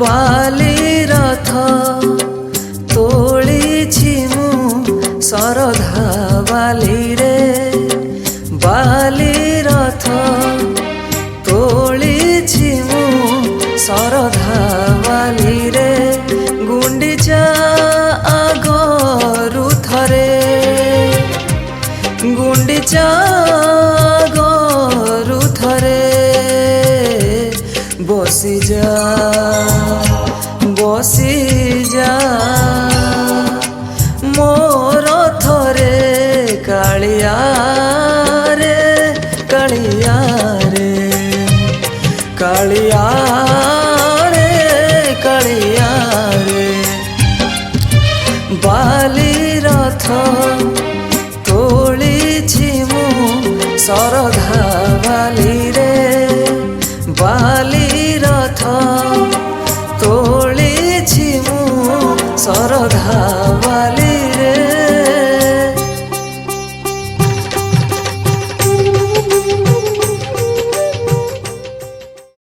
बाली रथ तोळीछि मु सरधा बाली रे बाली रथ तोळीछि मु सरधा बाली रे गुंडीचा आगरु थरे गुंडीचा आगरु थरे बसी जा मोर थरे कालिया रे कालिया रे कालिया रे कालिया रे बाली रथ तोळीछि मु सरधा